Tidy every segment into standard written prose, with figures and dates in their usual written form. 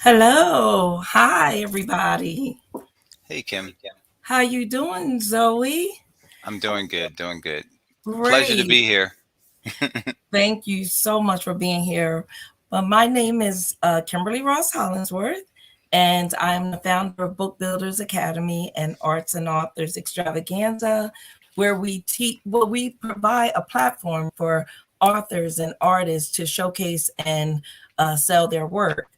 Hello. Hi, everybody. Hey Kim, How you doing, Zoe? I'm doing good, doing good. Pleasure to Great. be here. Thank you so much for being here. My name is Kimberly Ross-Hollingsworth, and I'm the founder of Book Builders Academy and Arts and Authors Extravaganza, where we provide a platform for authors and artists to showcase and sell their work.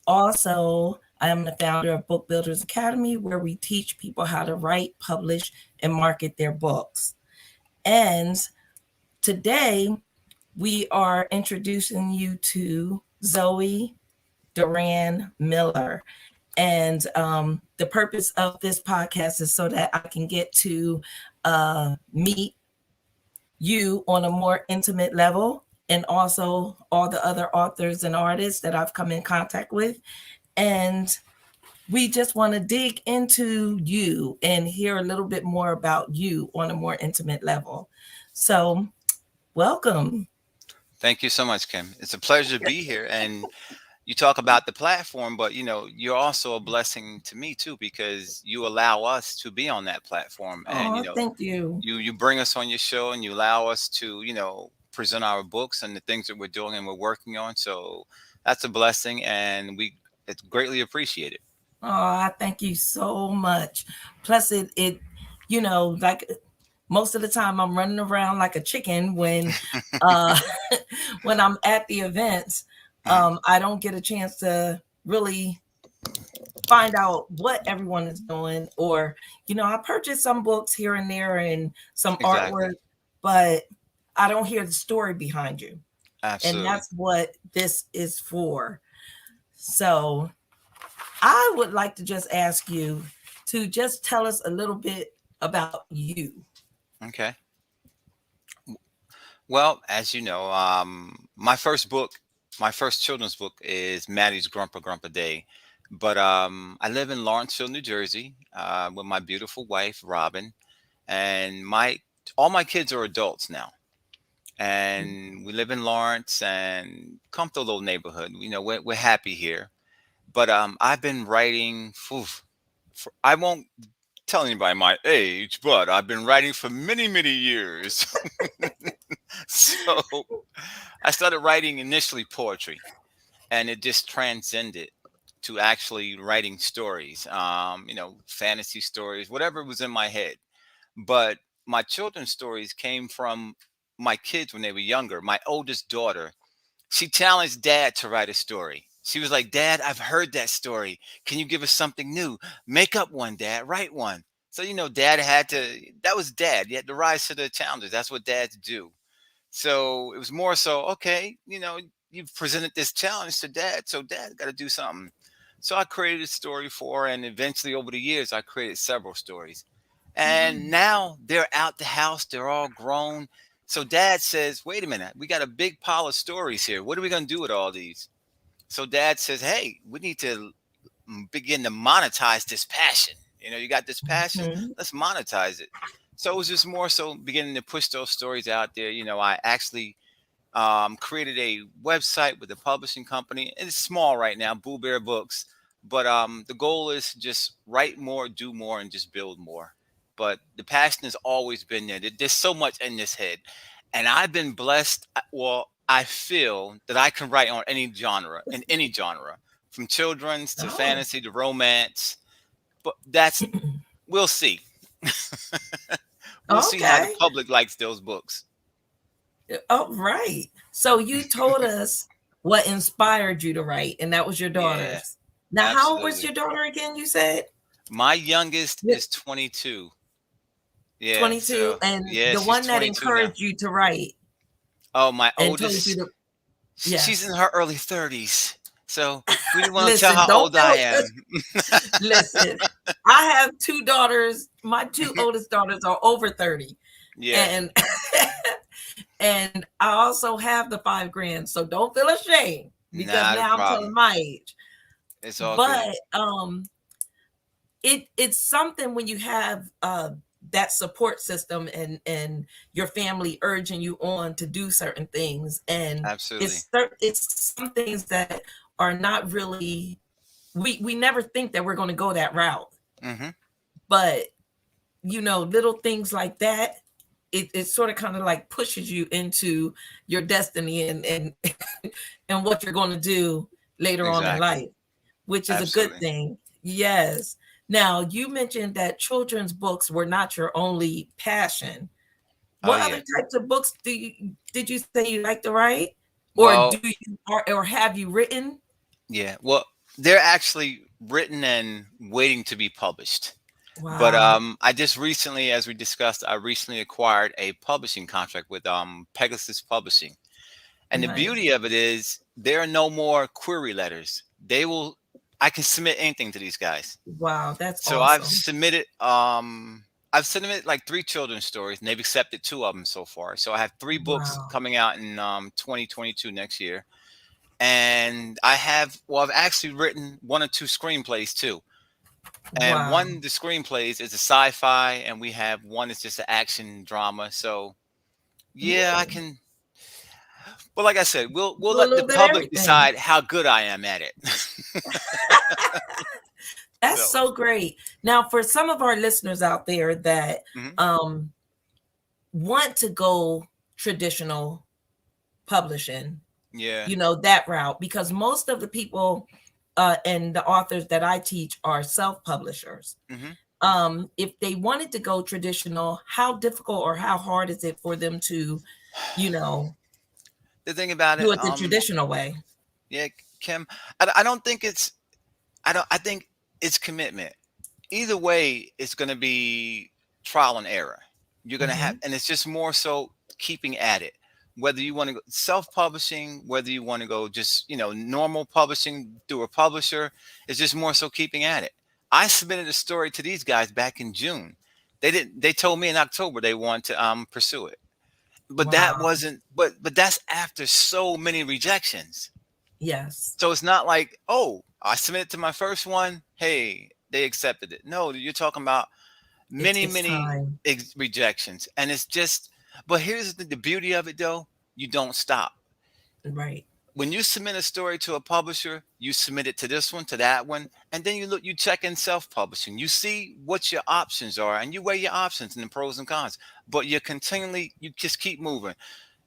Also, I am the founder of Book Builders Academy, where we teach people how to write, publish, and market their books. And today, we are introducing you to Zoe Duran Miller. And the purpose of this podcast is so that I can get to meet you on a more intimate level, and also all the other authors and artists that I've come in contact with. And we just want to dig into you and hear a little bit more about you on a more intimate level. So, welcome. Thank you so much, Kim. It's a pleasure to be here. And you talk about the platform, but you're also a blessing to me too, because you allow us to be on that platform. And Oh, thank you. you bring us on your show and you allow us to, present our books and the things that we're doing and we're working on. So that's a blessing and it's greatly appreciated. Oh, I thank you so much. Plus, like most of the time, I'm running around like a chicken uh, when I'm at the events. Mhm. I don't get a chance to really find out what everyone is doing, or I purchase some books here and there and some Exactly. artwork, but I don't hear the story behind you, and Absolutely. that's what this is for. So I would like to just ask you to just tell us a little bit about you. Okay. Well, as you know, my first children's book is Maddies Grumpa Day. But I live in Lawrenceville, New Jersey, with my beautiful wife, Robin, and my all my kids are adults now. And we live in Lawrence and comfortable little neighborhood. We're happy here. But I've been writing. I won't tell anybody my age, but I've been writing for many, many years. So I started writing initially poetry, and it just transcended to actually writing stories, fantasy stories, whatever was in my head. But my children's stories came from my kids when they were younger. My oldest daughter, she challenged dad to write a story. She was like, Dad, I've heard that story. Can you give us something new? Make up one, Dad. Write one. So, dad had to, that was dad. You had to rise to the challenges. That's what dads do. So it was more so, okay, you've presented this challenge to dad, so dad got to do something. So I created a story for her, and eventually over the years, I created several stories. And now they're out the house, they're all grown. So dad says, wait a minute, we got a big pile of stories here. What are we going to do with all these? So dad says, hey, we need to begin to monetize this passion. You got this passion, Mhm. let's monetize it. So it was just more so beginning to push those stories out there. I actually created a website with a publishing company. It's small right now, Boo Bear Books, but the goal is to just write more, do more, and just build more. But the passion has always been there. There's so much in this head, and I've been blessed. Well, I feel that I can write on any genre, in any genre, from children's to Oh, fantasy to romance. But that's we'll see. We'll see how the okay. public likes those books. Oh, right. So you told us what inspired you to write, and that was your Yeah, daughters. Now, how old was absolutely. your daughter again? You said My youngest Yep. is 22. Yeah, 22, so and yeah, the she's one that 22 now. encouraged you to write Oh, my and told you oldest, to, she's in yes. her early 30s. So we didn't want to tell Listen, how don't old I feel, am. listen, I have two daughters. My two oldest daughters are over 30. Yeah, And and I also have the 5 grand. So don't feel ashamed because not a now I'm telling problem. my age. It's all good. But it's something when you have that support system, and your family urging you on to do certain things, and Absolutely. it's some things that are not really we never think that we're going to go that route. Mm-hmm. But little things like that, it sort of kind of like pushes you into your destiny and and what you're going to do later on in Exactly. life, which is a good Absolutely. thing. Yes. Now, you mentioned that children's books were not your only passion. Oh What yeah. other types of books did you say you like to write, or Well, do you or have you written? yeah. Well, they're actually written and waiting to be published. But Wow. I just recently, as we discussed, I recently acquired a publishing contract with Pegasus Publishing. And the Nice. beauty of it is there are no more query letters. I can submit anything to these guys. Wow, that's So awesome. I've submitted like 3 children's stories and they've accepted 2 of them so far. So I have 3 books Wow. coming out in 2022 next year. And I've actually written 1 or 2 screenplays too. And Wow. one the screenplays is a sci-fi and we have one that's just an action drama. So yeah, I Ooh. can. But like I said, we'll Do a let the little bit of public everything. decide how good I am at it. That's So, so great. Now, for some of our listeners out there that mhm, um, want to go traditional publishing, yeah, that route, because most of the people and the authors that I teach are self-publishers. hmm If they wanted to go traditional, how difficult or how hard is it for them to, you know, the thing about do it, it the traditional way? yeah, Kim, I don't think it's I think it's commitment. Either way, it's going to be trial and error. You're going to have, Hmm. and it's just more so keeping at it. Whether you want to go self-publishing, whether you want to go just normal publishing through a publisher, it's just more so keeping at it. I submitted a story to these guys back in June. They didn't. They told me in October they want to pursue it, but that Wow. wasn't. But that's after so many rejections. Yes. So it's not like, oh, I submitted to my first one. Hey, they accepted it. No, you're talking about It many, takes many time. rejections. And it's just, but here's the beauty of it though. You don't stop. Right. When you submit a story to a publisher, you submit it to this one, to that one, and then you check in self-publishing. You see what your options are and you weigh your options and the pros and cons. But you just keep moving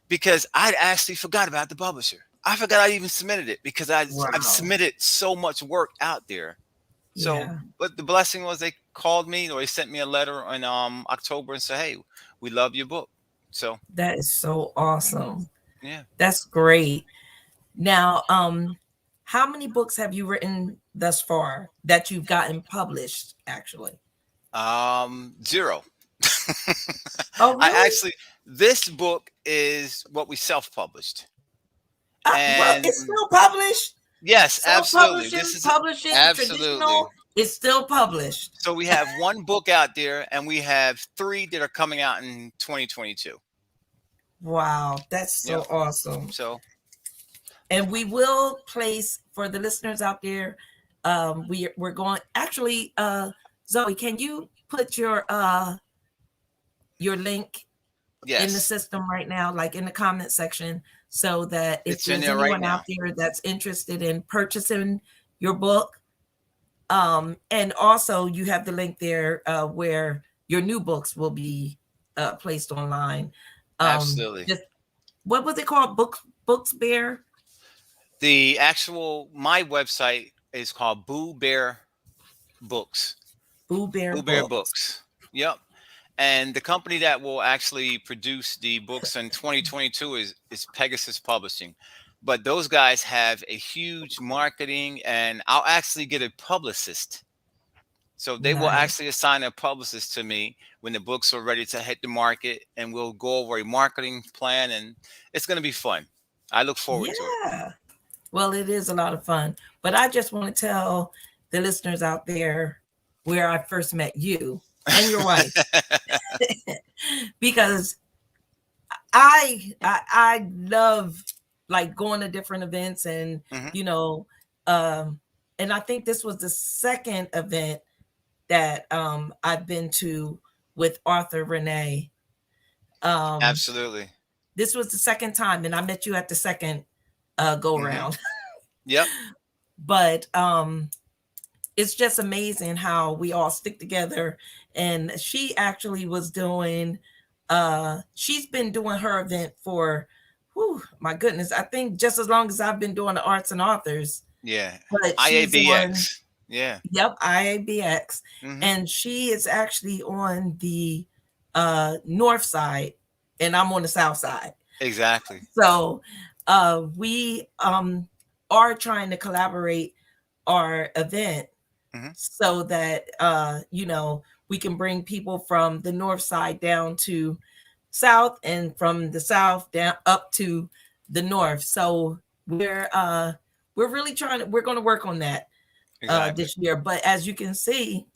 because I'd actually forgot about the publisher. I forgot I even submitted it because I've Wow. submitted so much work out there. So, Yeah. but the blessing was they called me or they sent me a letter in October and said, "Hey, we love your book." So, That is so awesome. yeah, That's great. Now, how many books have you written thus far that you've gotten published, actually? 0. Oh, I really? actually this book is what we self-published, Well, and it's still published. yes, absolutely. This Self-publishing, is publishing, absolutely. traditional, it's still published. So we have 1 book out there, and we have 3 that are coming out in 2022. Wow, that's Yep. so awesome. So And we will place for the listeners out there. We're going actually. Zoe, can you put your link in the yes, system right now, like in the comment section, so that if it's in there's there right anyone out now. there that's interested in purchasing your book, and also you have the link there where your new books will be placed online. Absolutely. Just what was it called? Books Bear. The actual my website is called Boo Bear Books. Boo Bear Boo Bear Books. Books. Yep. And the company that will actually produce the books in 2022 is Pegasus Publishing. But those guys have a huge marketing, and I'll actually get a publicist. So they will Nice. actually assign a publicist to me when the books are ready to hit the market, and we'll go over a marketing plan, and it's going to be fun. I look forward to it. Yeah. Well, it is a lot of fun. But I just want to tell the listeners out there where I first met you and your wife, because I love like going to different events and Hmm. you know um and I think this was the second event that I've been to with Arthur Renee. Um Absolutely. this was the second time and I met you at the second go Hmm. around. Yep. But it's just amazing how we all stick together. And she actually was doing, she's been doing her event for, whew, my goodness, I think just as long as I've been doing the arts and authors. Yeah. But she's on, IABX. Yeah. yep, IABX. Hmm. And she is actually on the north side, and I'm on the south side. Exactly. So we are trying to collaborate our event Hmm. so that we can bring people from the north side down to south, and from the south down up to the north. So we're really we're going to work on that Exactly. this year. But as you can see,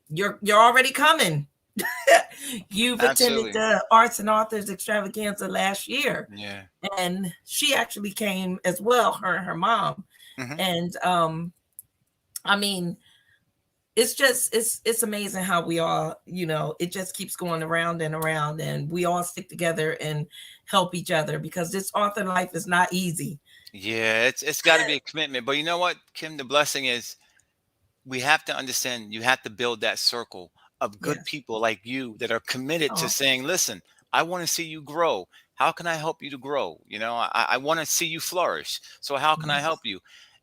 you're already coming. You've attended Absolutely. the Arts and Authors Extravaganza last year, Yeah. and she actually came as well, her and her mom. Hmm. And I mean, it's amazing how we all, it just keeps going around and around, and we all stick together and help each other, because this author life is not easy. Yeah, it's got to be a commitment. But you know what, Kim, the blessing is we have to understand you have to build that circle of good Yes. people like you that are committed to Oh, saying, listen, I want to see you grow. How can I help you to grow? I want to see you flourish. So how can I help yes. you?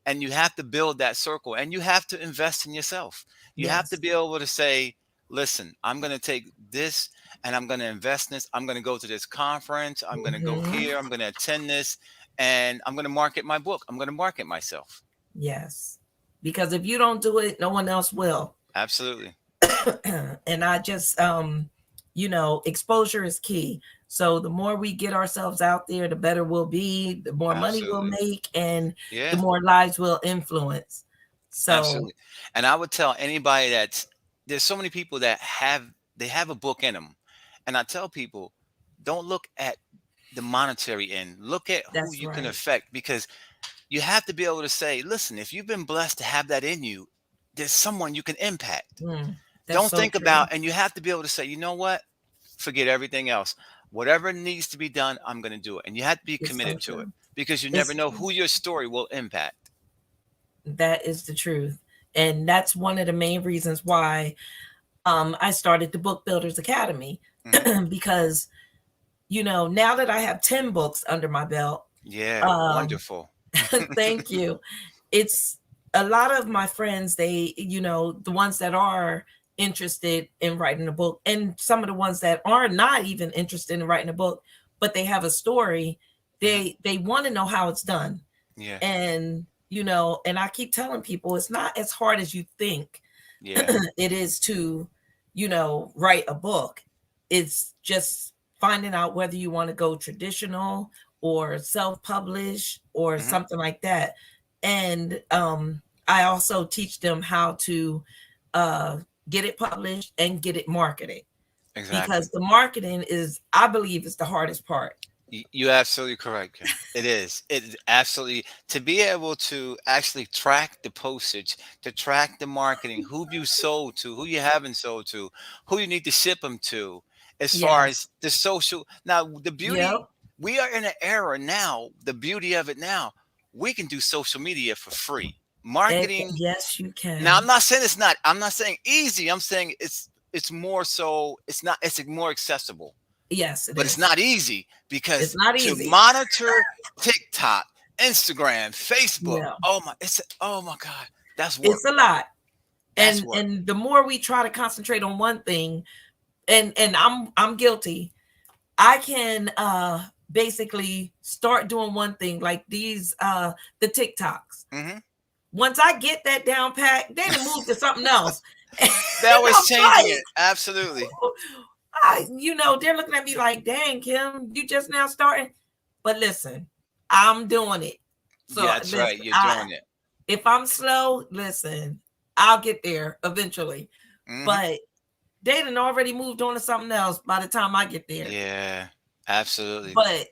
And you have to build that circle, and you have to invest in yourself. You have to Yes. be able to say, listen, I'm going to take this and I'm going to invest in this. I'm going to go to this conference. I'm going to go Mhm. here. I'm going to attend this, and I'm going to market my book. I'm going to market myself. Yes. Because if you don't do it, no one else will. Absolutely. And I just, exposure is key. So the more we get ourselves out there, the better we'll be, the more money we'll Absolutely. make, and the Yeah. more lives we'll influence. So, Absolutely. And I would tell anybody there's so many people that they have a book in them. And I tell people, don't look at the monetary end. Look at who that's you can right. affect, because you have to be able to say, listen, if you've been blessed to have that in you, there's someone you can impact. Mm, that's Don't so think true. about, and you have to be able to say, you know what? Forget everything else. Whatever needs to be done, I'm going to do it. And you have to be It's so committed to it, true. because you never It's know who your story will impact. That is the truth. And that's one of the main reasons why I started the Book Builders Academy. Hmm. Because, now that I have 10 books under my belt, Yeah. um, Wonderful. thank you. It's a lot of my friends, they, the ones that are interested in writing a book, and some of the ones that are not even interested in writing a book, but they have a story, Hmm. they want to know how it's done. Yeah. And, and I keep telling people it's not as hard as you think Yeah. it is to, write a book. It's just finding out whether you want to go traditional or self-publish or Hmm. something like that. And I also teach them how to uh, get it published and get it marketed, Exactly. because the marketing is, I believe, is the hardest part. You're absolutely correct, Kim. It is. It is absolutely to be able to actually track the postage, to track the marketing, who you sold to, who you haven't sold to, who you need to ship them to, as far Yes. as the social. Now, the beauty, Yep. we are in an era now, the beauty of it now, we can do social media for free. Marketing. Yes, you Now, I'm can. not saying it's not, I'm not saying easy. I'm saying it's more so, it's not, it's more accessible, Yes, it but it's is. not easy, It's because not to easy. monitor TikTok, Instagram, Facebook, Yeah. oh my God, that's work. It's a lot. That's and work. and the more we try to concentrate on one thing, and I'm guilty, I can basically start doing one thing, like these the TikToks. Hmm. Once I get that down pat, then it moves to something else. And They're always I'm changing like, it. Absolutely. they're looking at me like, dang, Kim, you just now starting. But listen, I'm doing it. So Yeah, that's right. listen, You're doing it. if I'm slow, listen, I'll get there eventually. Hmm. But they done already moved on to something else by the time I get there. Yeah, absolutely. But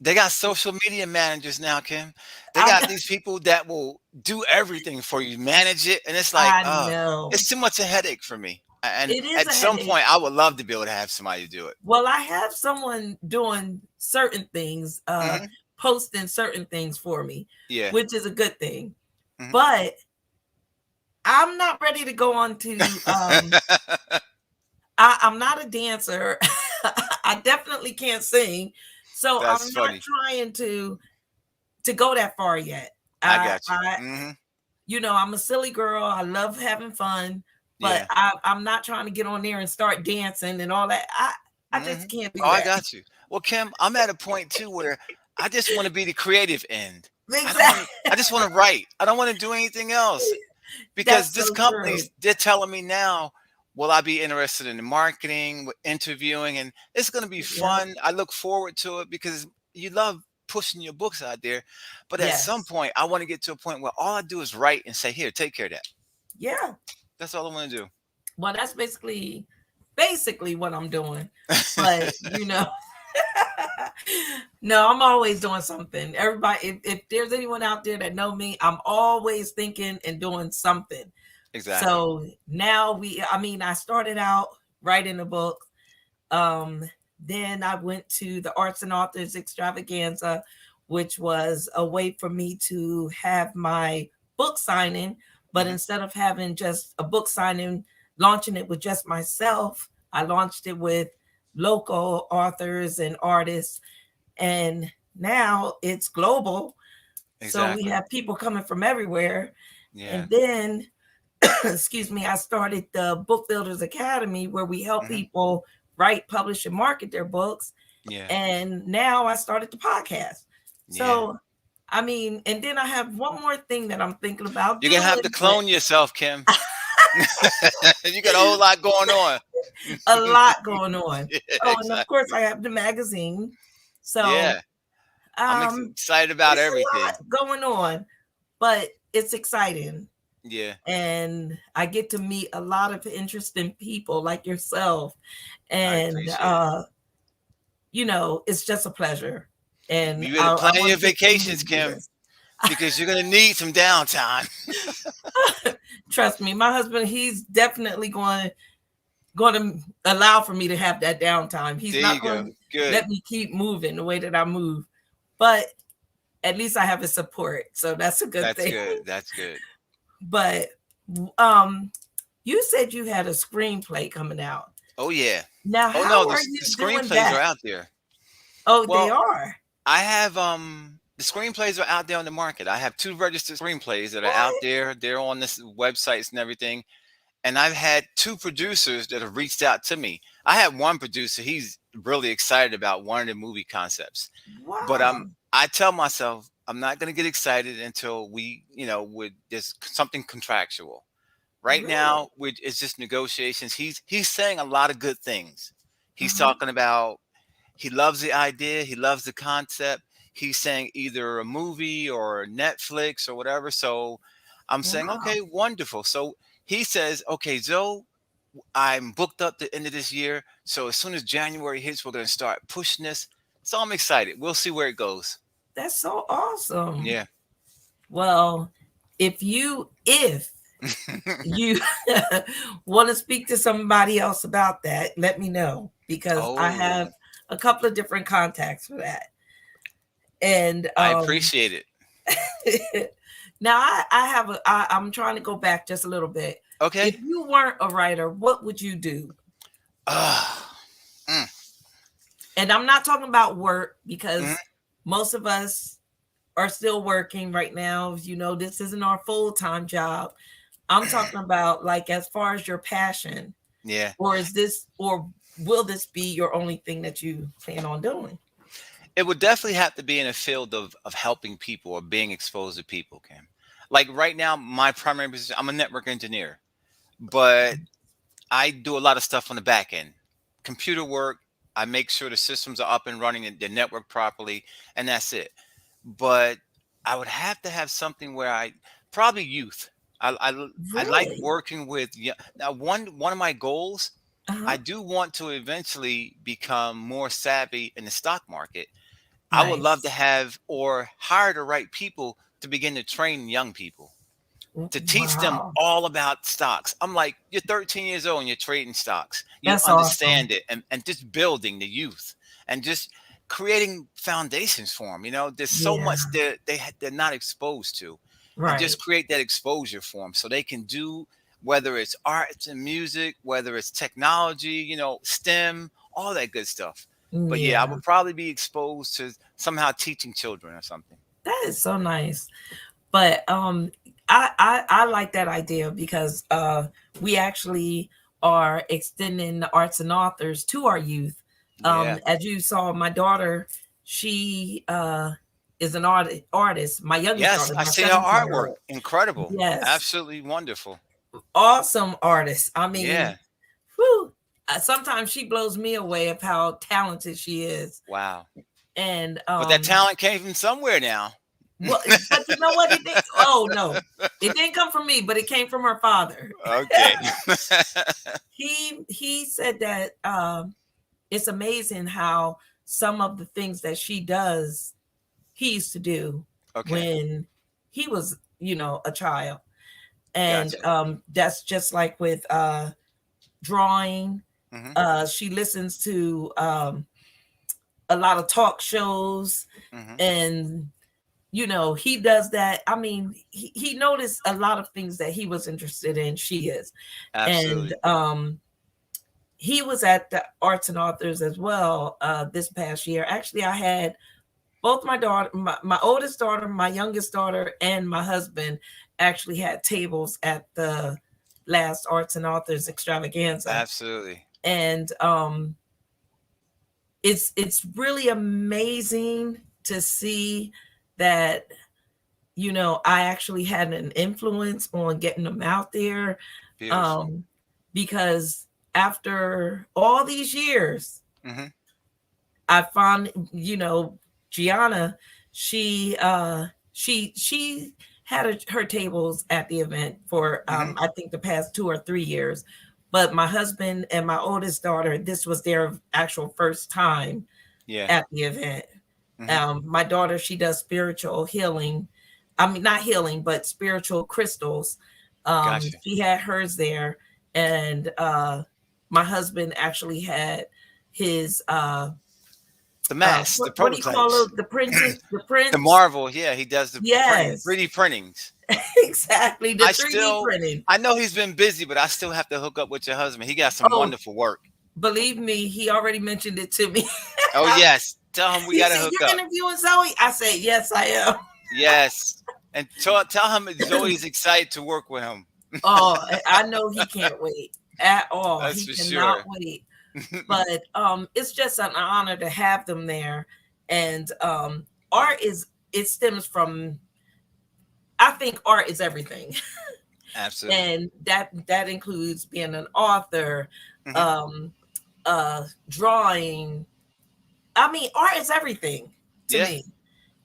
They got social media managers now, Kim. They I got these people that will do everything for you, manage it, and it's like, I know it's too much a headache for me. And it is at a some headache. point, I would love to be able to have somebody do it. Well, I have someone doing certain things, Hmm. posting certain things for me, Yeah. which is a good thing. Hmm. But I'm not ready to go on to I'm not a dancer. I definitely can't sing. So That's I'm not funny. trying to go that far yet. I I got you. I Hmm. I'm a silly girl. I love having fun, but Yeah. I'm not trying to get on there and start dancing and all that. I Hmm. just can't do Oh, I that. got you. Well, Kim, I'm at a point too where I just want to be the creative end. I don't want to. Exactly. I just want to write. I don't want to do anything else because That's this so company's true. they're telling me now. Will I be interested in the marketing, with interviewing, and it's going to be Yep. fun. I look forward to it because you love pushing your books out there. But at some Yes. point, I want to get to a point where all I do is write and say, "Here, take care of that." Yeah. That's all I want to do. Well, that's basically what I'm doing. But no, I'm always doing something. Everybody, if there's anyone out there that know me, I'm always thinking and doing something. Exactly. So now I started out writing a book. Um, then I went to the Arts and Authors Extravaganza, which was a way for me to have my book signing. But Hmm. instead of having just a book signing, launching it with just myself, I launched it with local authors and artists. And now it's global. So we Exactly. have people coming from everywhere. Yeah. And then excuse me, I started the Book Builders Academy where we help Hmm. people write, publish, and market their books. Yeah. And now I started the podcast. Yeah. So, and then I have one more thing that I'm thinking about You're gonna have to doing, but clone yourself, Kim. You got a whole lot going on. a lot going on. Yeah, Oh, and of course exactly. I have the magazine. So, Yeah. I'm excited about it's a everything. lot going on, but it's exciting. Yeah. And I get to meet a lot of interesting people like yourself. I And appreciate it. it's just a pleasure. And You better I plan want your to continue vacations, to do Kim, this. because you're gonna need some downtime. Trust me, my husband, he's definitely going to allow for me to have that downtime. He's There you not go. going to Good. let me keep moving the way that I move. But at least I have his support. So that's a good That's thing. good. That's good. But um you said you had a screenplay coming out. Oh yeah. Now, Oh no, how are the you doing screenplays are that? out there. Oh, they Well, are. I have the screenplays are out there on the market. I have two registered screenplays that are out What? there. They're on this websites and everything. And I've had two producers that have reached out to me. I had one producer, he's really excited about one of the movie concepts. But Wow. I tell myself I'm not going to get excited until we, with there's something contractual. Right Really? now, it's just negotiations. He's saying a lot of good things. He's Uh-huh. talking about he loves the idea, he loves the concept. He's saying either a movie or Netflix or whatever. So I'm saying, Wow. okay, wonderful. So he says, okay, Zoe, I'm booked up the end of this year. So as soon as January hits, we're going to start pushing this. So I'm excited. We'll see where it goes. That's so awesome. Yeah. Well, if you want to speak to somebody else about that, let me know because I Oh, have a couple of different contacts for that. And I appreciate it. now I'm trying to go back just a little bit. If Okay. you weren't a writer, what would you do? Ah, mm, And I'm not talking about work mhm. because most of us are still working right now. This isn't our full-time job. I'm talking about like as far as your passion, Yeah. or will this be your only thing that you plan on doing? It would definitely have to be in a field of helping people or being exposed to people, Kim. Like right now, my primary position, I'm a network engineer, but I do a lot of stuff on the back end. Computer work, I make sure the systems are up and running and they're networked properly, and that's it. But I would have to have something where I probably youth. I like Really? working with now one of my goals, I Uh-huh. do want to eventually become more savvy in the stock market. I would love to Nice. have or hire the right people to begin to train young people to teach them Wow. all about stocks. I'm like, you're 13 years old and you're trading stocks. You don't That's awesome. understand it. And just building the youth and just creating foundations for them. There's so Yeah. much they're not exposed to. and Right. just create that exposure for them so they can do, whether it's arts and music, whether it's technology, STEM, all that good stuff. But yeah, I Yeah. would probably be exposed to somehow teaching children or something. That is so nice. But I like that idea because we actually are extending the arts and authors to our youth. Yeah. As you saw, my daughter, she is an artist. My youngest Yes, daughter, I my see her 17-year artwork. old. Incredible. Yes, Absolutely wonderful. awesome artist. I mean, Yeah. whew, sometimes she blows me away of how talented she is. Wow. And But that talent came from somewhere now. well, but you know what? It did. Oh no, it didn't come from me, but it came from her father. Okay. He said that it's amazing how some of the things that she does, he used to do Okay. when he was, a child, and Gotcha. that's just like with drawing. Hmm. She listens to a lot of talk shows, Hmm. and he does that. I mean, he noticed a lot of things that he was interested in. She is, and Absolutely. he was at the Arts and Authors as well this past year. Actually, I had both my daughter, my oldest daughter, my youngest daughter, and my husband actually had tables at the last Arts and Authors extravaganza, Absolutely. and it's really amazing to see that I actually had an influence on getting them out there, Beautiful. um, because after all these years, Hmm. I found, Gianna, she had her tables at the event for Hmm. I think the past 2 or 3 years, but my husband and my oldest daughter, this was their actual first time Yeah. at the event. Hmm. My daughter, she does spiritual healing. I mean, not healing, but spiritual crystals. Gotcha. She had hers there, and my husband actually had his The mask, the what do you call prototypes, it? The princess, the the prince. Marvel. Yeah, he does the printing, Yes, 3D printings. exactly. The I 3D still, printing. I know he's been busy, but I still have to hook up with your husband. He got some Oh, wonderful work. believe me, he already mentioned it to me. Oh yes, tell him we He got to said, hook "You're up. interviewing Zoe." I said, "Yes, I am." Yes, and tell him that Zoe's excited to work with him. Oh, I know he can't wait at all. That's He for cannot sure. wait. But it's just an honor to have them there. And art is it stems from, I think art is everything. Absolutely. And that includes being an author, Hmm. um drawing. I mean, art is everything to Yeah. me.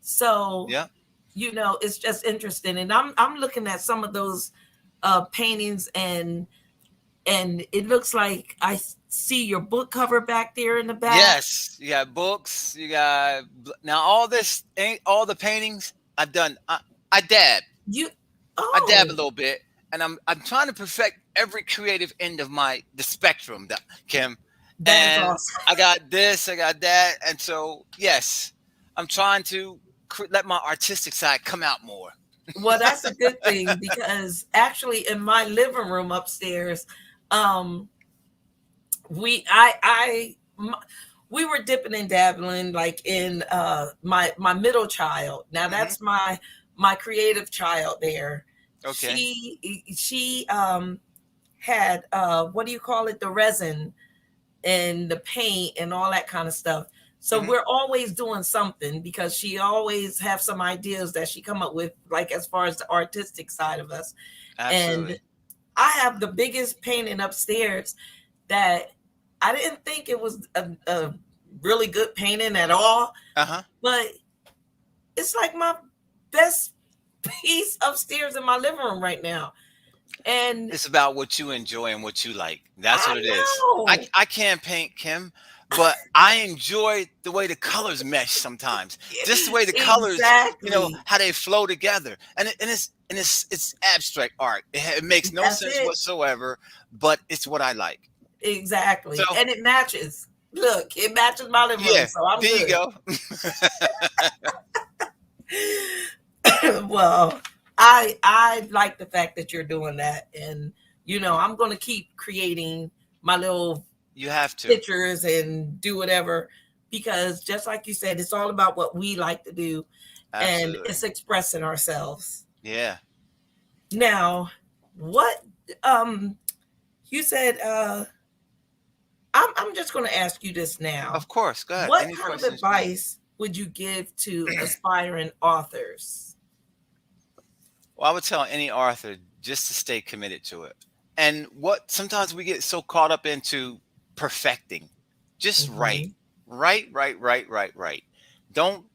So, Yeah. it's just interesting. And I'm looking at some of those paintings, and it looks like I see your book cover back there in the back. Yes. You got books. You got now all this ain't all the paintings I've done. I dab. You I dab a oh, little bit, and I'm trying to perfect every creative end of the spectrum, that Kim. that is And awesome. I got this, I got that, and so yes, I'm trying to let my artistic side come out more. Well, that's a good thing because actually in my living room upstairs, um, we we were dipping and dabbling like in my middle child. Now Hmm. that's my creative child there. Okay. She had what do you call it, the resin and the paint and all that kind of stuff. So Hmm. we're always doing something because she always have some ideas that she come up with, like as far as the artistic side of us. And Absolutely. I have the biggest painting upstairs that I didn't think it was a really good painting at all, Uh huh. but it's like my best piece upstairs in my living room right now. And It's about what you enjoy and what you like. That's I what it is. I know. I can't paint, Kim, but I enjoy the way the colors mesh sometimes. Just the way the colors, Exactly. how they flow together. And it's abstract art. It makes no That's sense it. whatsoever, but it's what I like. So Exactly. And it matches. Look, it matches my living room, yeah, so I'm there you good. go. Well, I like the fact that you're doing that, and I'm going to keep creating my little You have to. pictures and do whatever, because just like you said, it's all about what we like to do, and Absolutely. it's expressing ourselves. Yeah. Now, what um you said, I'm just going to ask you this now. Of course. Go ahead. What Any kind of questions for me? advice would you give to aspiring authors? Well, I would tell any author just to stay committed to it. And what sometimes we get so caught up into perfecting. Just write. Hmm. Write. Don't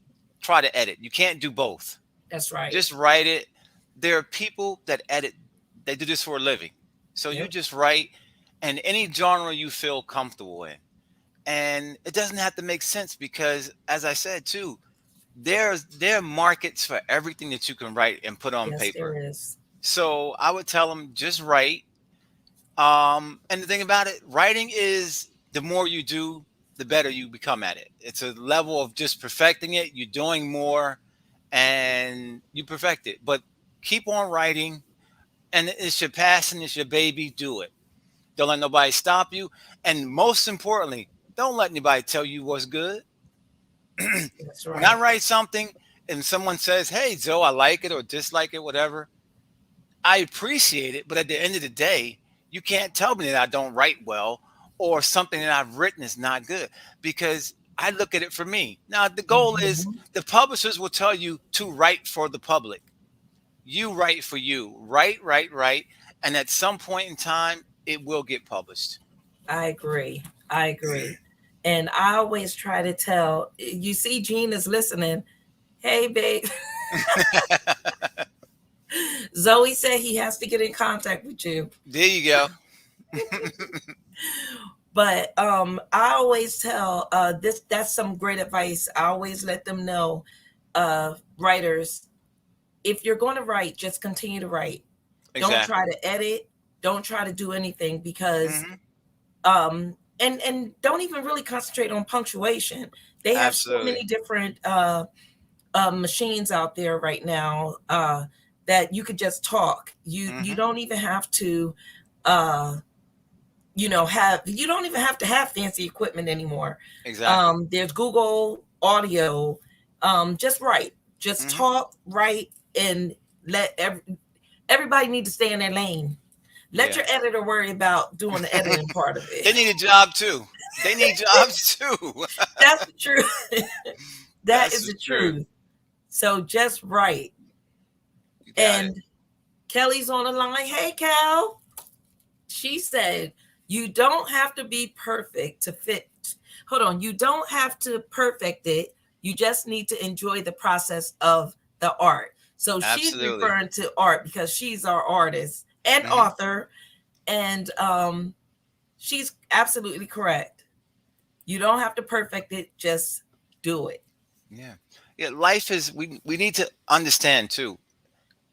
try to edit. You can't do both. That's right. Just write it. There are people that edit, they do this for a living. So you Yep. just write and any genre you feel comfortable in. And it doesn't have to make sense because, as I said too, there are markets for everything that you can write and put on Yes, paper. there is. So I would tell them just write. And the thing about it, writing is the more you do, the better you become at it. It's a level of just perfecting it. You're doing more, and you perfect it. But keep on writing, and it's your passion, it's your baby. Do it. Don't let nobody stop you, and most importantly, don't let anybody tell you what's good. That's When I right. write something and someone says, "Hey, Joe, I like it or dislike it, whatever," I appreciate it, but at the end of the day, you can't tell me that I don't write well or something that I've written is not good because I look at it for me. Now, the goal is Hmm. the publishers will tell you to write for the public. You write for you. Write. And at some point in time, it will get published. I agree. I agree. And I always try to tell, you see, Gene is listening. Hey, babe. Zoe said he has to get in contact with you. There you go. But I always tell, that's some great advice. I always let them know, writers, if you're going to write, just continue to write. Don't try Exactly. to edit. Don't try to do anything, because Hmm. and don't even really concentrate on punctuation. They have so many Absolutely. different machines out there right now, that you could just talk. You Hmm. don't even have to uh, have you don't even have to have fancy equipment anymore. Exactly. There's Google Audio. Just write, just Hmm. talk, write, and let everybody need to stay in their lane. Let Yeah. your editor worry about doing the editing part of it. They need a job too. They need jobs too. That's the truth. That That's is the the truth. truth. So just write. You got it. And Kelly's on the line. Hey, Cal. She said, you don't have to be perfect to fit. Hold on. You don't have to perfect it. You just need to enjoy the process of the art. So she's Absolutely. referring to art because she's our artist and Hmm. author. And she's absolutely correct. You don't have to perfect it. Just do it. Yeah. Yeah. Life is, we need to understand too.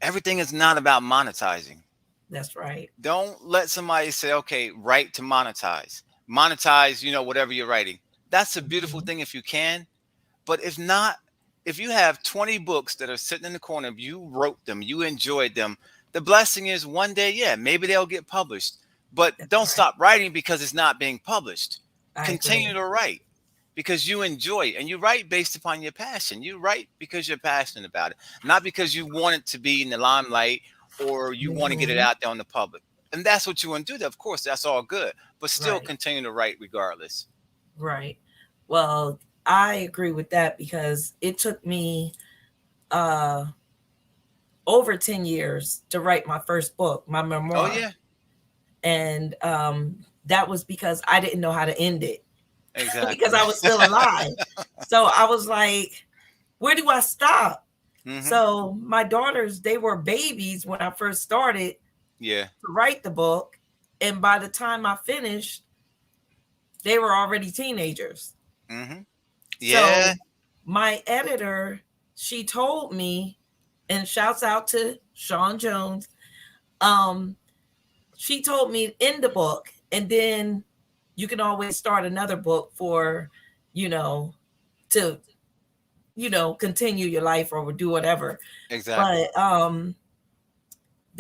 Everything is not about monetizing. That's right. Don't let somebody say, okay, write to monetize. Monetize, whatever you're writing. That's a beautiful Mhm. thing if you can. But if not, if you have 20 books that are sitting in the corner, you wrote them, you enjoyed them, the blessing is one day, yeah, maybe they'll get published. But That's don't right. stop writing because it's not being published. I Continue agree. to write because you enjoy it. And you write based upon your passion. You write because you're passionate about it, not because you want it to be in the limelight or you want to get it Hmm. out there on the public. And that's what you want to do. Of course, that's all good. But still Right. continue to write regardless. Right. Well, I agree with that because it took me uh, over 10 years to write my first book, my Oh, memoir. yeah, And that was because I didn't know how to end it because exactly. I was still alive. So I was like, where do I stop? Hmm. So my daughters, they were babies when I first started Yeah. to write the book. And by the time I finished, they were already teenagers. Hmm. Yeah. So my editor, she told me, and shouts out to Sean Jones, um, she told me in the book, and then you can always start another book for, you know, to, continue your life or do whatever. Exactly. But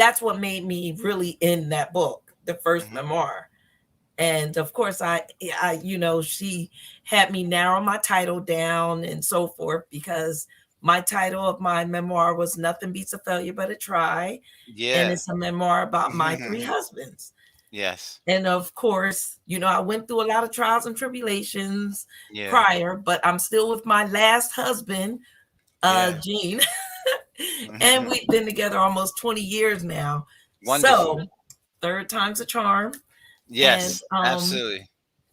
that's what made me really in that book, the first Hmm. memoir. And of course, she had me narrow my title down and so forth, because my title of my memoir was Nothing Beats a Failure But a Try. And Yeah. it's a memoir about my three husbands. Yes. And of course, I went through a lot of trials and tribulations Yeah. prior, but I'm still with my last husband, Yeah. Gene. And we've been together almost 20 years now. Wonderful. So third time's a charm. And Yes, absolutely.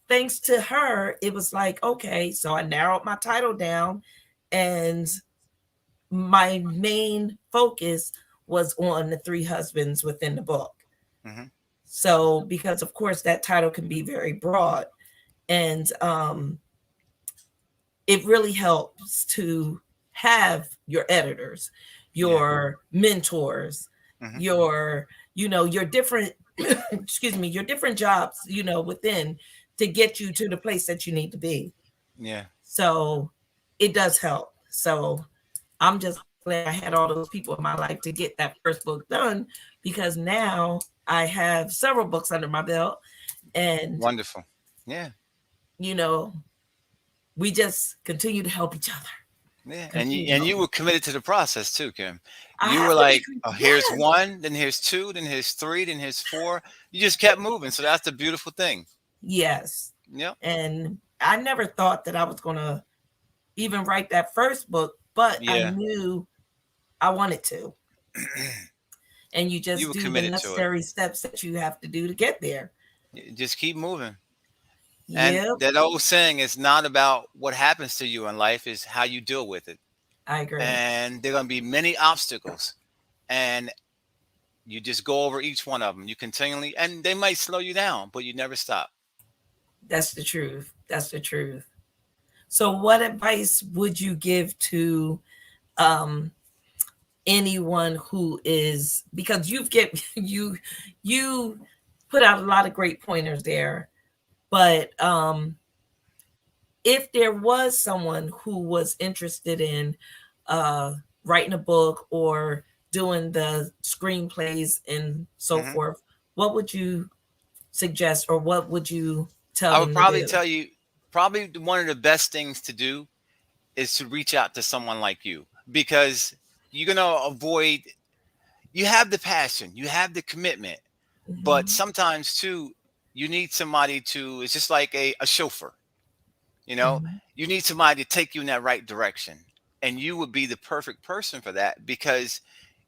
thanks to her, it was like, okay, so I narrowed my title down, and my main focus was on the three husbands within the book. Hmm. So, because of course that title can be very broad, and it really helps to have your editors, Yeah. your mentors, Hmm. your different excuse me, your different jobs, within, to get you to the place that you need to be. Yeah. So it does help. So I'm just glad I had all those people in my life to get that first book done, because now I have several books under my belt, and Wonderful. Yeah. you know, we just continue to help each other. Yeah. And Continue you to and help. you were committed to the process too, Kim. I You have were to be. like, oh, here's Yes, one, then here's two, then here's three, then here's four. You just kept moving. So that's the beautiful thing. yes. Yep. And I never thought that I was going to even write that first book, but I Yeah. knew I wanted to. And you You just were do the committed to it. necessary steps that you have to do to get there. Just keep moving. And Yep, that old saying is not about what happens to you in life, is how you deal with it. I agree. And there are going to be many obstacles. And you just go over each one of them. You continually, and they might slow you down, but you never stop. That's the truth. That's the truth. So, what advice would you give to um, anyone who is, because you put out a lot of great pointers there, but if there was someone who was interested in uh, writing a book or doing the screenplays and so Hmm. forth, what would you suggest, or what would you tell I would them to probably do? tell you, probably one of the best things to do is to reach out to someone like you, because you're going to avoid, you have the passion, you have the commitment, but Mhm, sometimes too, you need somebody to, it's just like a chauffeur. You know, mhm. you need somebody to take you in that right direction. And you would be the perfect person for that, because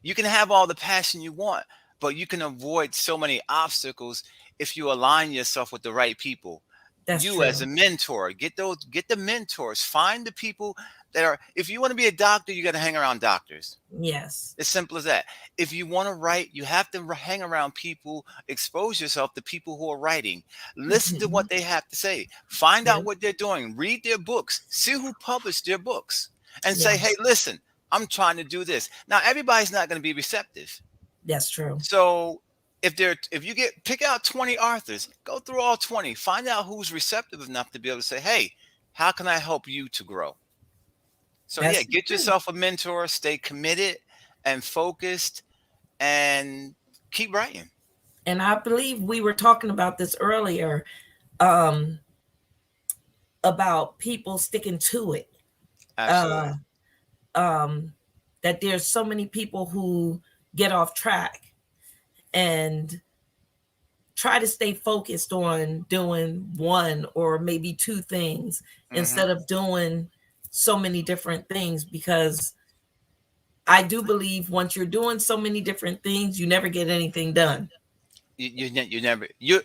you can have all the passion you want, but you can avoid so many obstacles if you align yourself with the right people. That's You as true. a mentor, get the mentors, find the people that are, if you want to be a doctor, you got to hang around doctors. Yes. As simple as that. If you want to write, you have to hang around people, expose yourself to people who are writing. Listen to Mhm. what they have to say. Find out Yep. what they're doing. Read their books. See who published their books. And say, hey, Yes. listen, I'm trying to do this. Now, everybody's not going to be receptive. That's true. So if you get pick out 20 authors, go through all 20, find out who's receptive enough to be able to say, hey, how can I help you to grow? So yeah, That's the get truth. yourself a mentor, stay committed and focused, and keep writing. And I believe we were talking about this earlier, um, about people sticking to it. Absolutely. Uh, um, that there's so many people who get off track and try to stay focused on doing one or maybe two things Hmm. instead of doing so many different things, because I do believe once you're doing so many different things, you never get anything done. You never you'll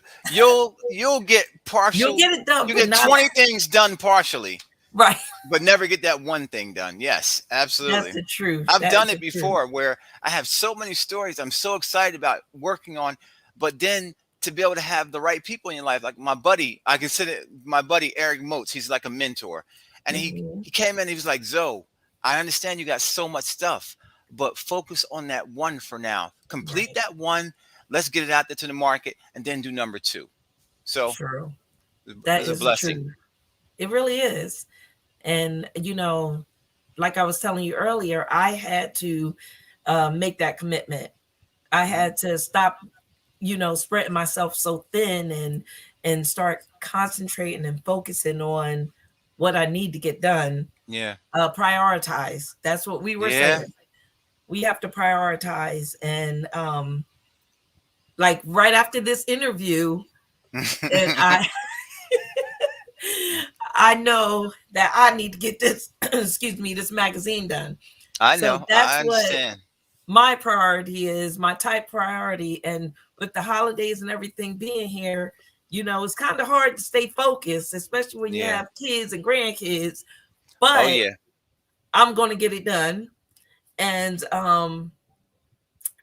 get You'll partial. get it done, You but get not 20 things done partially, right. but never get that one thing done. Yes, That's absolutely. the truth. I've That is done the it truth. before where I have so many stories I'm so excited about working on, but then to be able to have the right people in your life, like my buddy, I consider my buddy Eric Moats, he's like a mentor. And Mhm. he came in, he was like, Zoe, I understand you got so much stuff, but focus on that one for now. Complete Right. that one. Let's get it out there to the market and then do number two. So True. it That was a is the blessing. truth. It really is. And, like I was telling you earlier, I had to make that commitment. I Mhm. had to stop, spreading myself so thin and start concentrating and focusing on what I need to get done. Yeah. Prioritize. That's what we were Yeah. saying. We have to prioritize. And like right after this interview, and I know that I need to get this, excuse me, this magazine done. I So know. that's I what understand. my priority is, my type priority. And with the holidays and everything being here, it's kind of hard to stay focused, especially when you Yeah. have kids and grandkids. Oh But yeah. I'm going to get it done. And,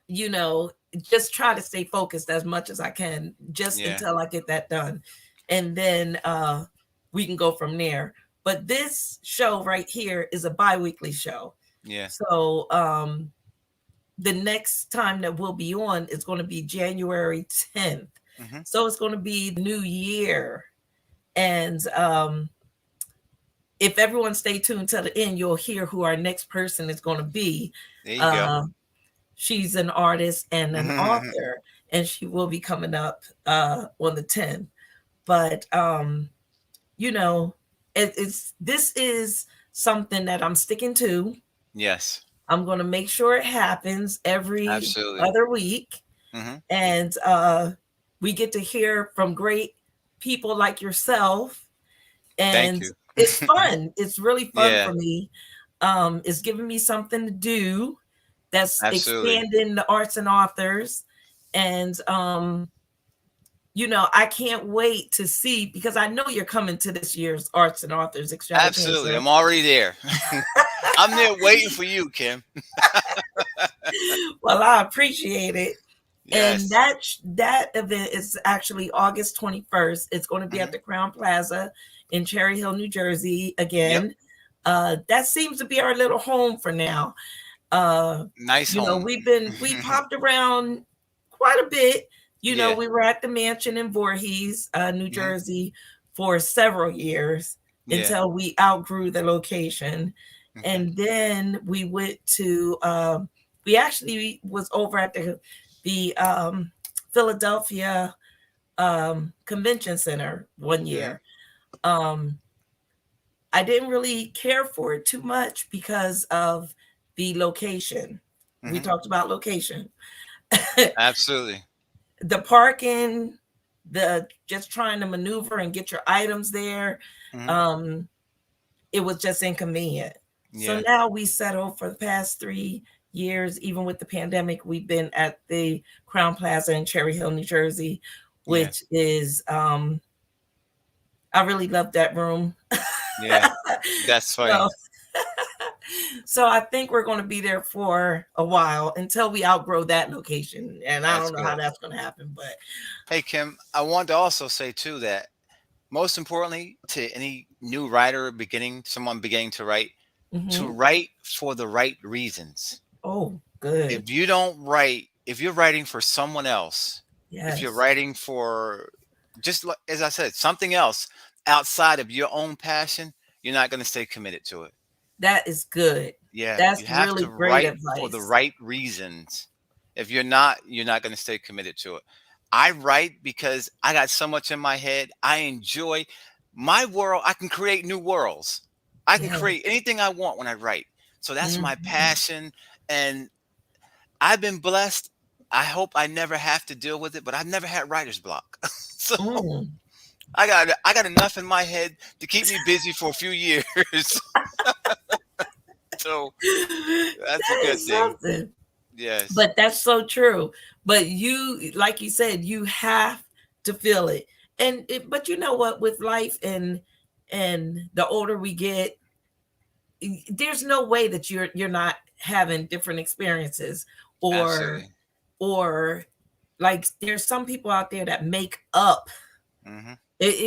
you know, just try to stay focused as much as I can just Yeah. until I get that done. And then we can go from there. But this show right here is a bi-weekly show. Yeah. So the next time that we'll be on is going to be January 10th. Hmm. So it's going to be the new year. And if everyone stay tuned till the end, you'll hear who our next person is going to be. There you go. Uh, she's an artist and an author, and she will be coming up on the 10th. But you know, this is something that I'm sticking to. Yes. I'm going to make sure it happens every Absolutely. other week, Hmm. and we get to hear from great people like yourself, Thank and you. it's fun. It's really fun Yeah. for me. It's giving me something to do that's Absolutely. expanding the arts and authors. And I can't wait to see, because I know you're coming to this year's arts and authors Absolutely. extravaganza. I'm already there. I'm there waiting for you, Kim. Well, I appreciate it. And Yes. that event is actually August 21st. It's going to be at Hmm. the Crown Plaza in Cherry Hill, New Jersey Yep. again. That seems to be our little home for now. Nice home. We popped around quite a bit. Yeah. We were at the mansion in Voorhees, New Hmm. Jersey for several years Yeah. until we outgrew the location. Okay. And then we went to we actually was over at the Philadelphia Convention Center one Hmm. year. Um, I didn't really care for it too much because of the location. We Hmm. talked about location. Absolutely. The parking, the just trying to maneuver and get your items there. Hmm. Um, it was just inconvenient. So Yeah. now we settled for the past 3 years, even with the pandemic, we've been at the Crown Plaza in Cherry Hill, New Jersey, Yeah. which is I really love that room. Yeah. That's funny. so so I think we're going to be there for a while until we outgrow that location. And I That's don't know how good. that's going to happen, but Hey, Kim, I want to also say too that most importantly to any new writer someone beginning to mhm. write for the right reasons. Oh, good. If you don't write, if you're writing for someone else, if you're Yes, writing for as I said, something else outside of your own passion, you're not going to stay committed to it. that is good. Yeah, you That's have really to great write for the advice. right reasons. If you're not going to stay committed to it. I write because I got so much in my head. I enjoy my world. I can create new worlds. I can Yes. create anything I want when I write. So that's my Mhm. passion. And I've been blessed. I hope I never have to deal with it, but I've never had writer's block. So Mm. I got enough in my head to keep me busy for a few years. So that's a That good is thing. something. Yes. But that's so true. But you, like you said, you have to feel it. But you know what? With life and the older we get, there's no way that you're not having different experiences, or Absolutely. or like there's some people out there that make up Hmm.